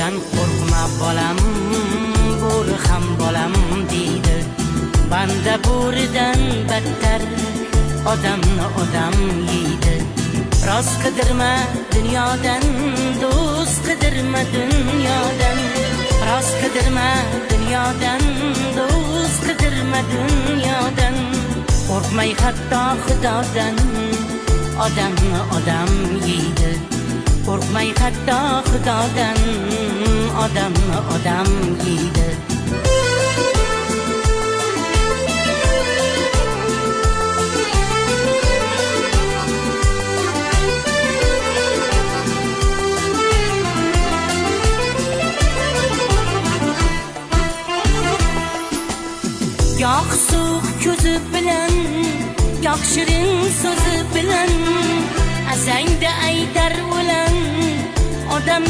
bo'ridan qo'rqma bolam, bo'ri ham bolam deydi. Banda bo'ridan battar odamni odam yeydi. Rost qidirma dunyodan, do'st qidirma dunyodan. Rost qidirma dunyodan, do'st qidirma dunyodan. Qo'rqmay hatto Xudodan, odamni odam yeydi. Qo'rqmay hatto Xudodan, odamni odam yeydi. Yo'q suv ko'zi bilan, yo'q shirin so'zi bilan, asangda aytar o'lan odam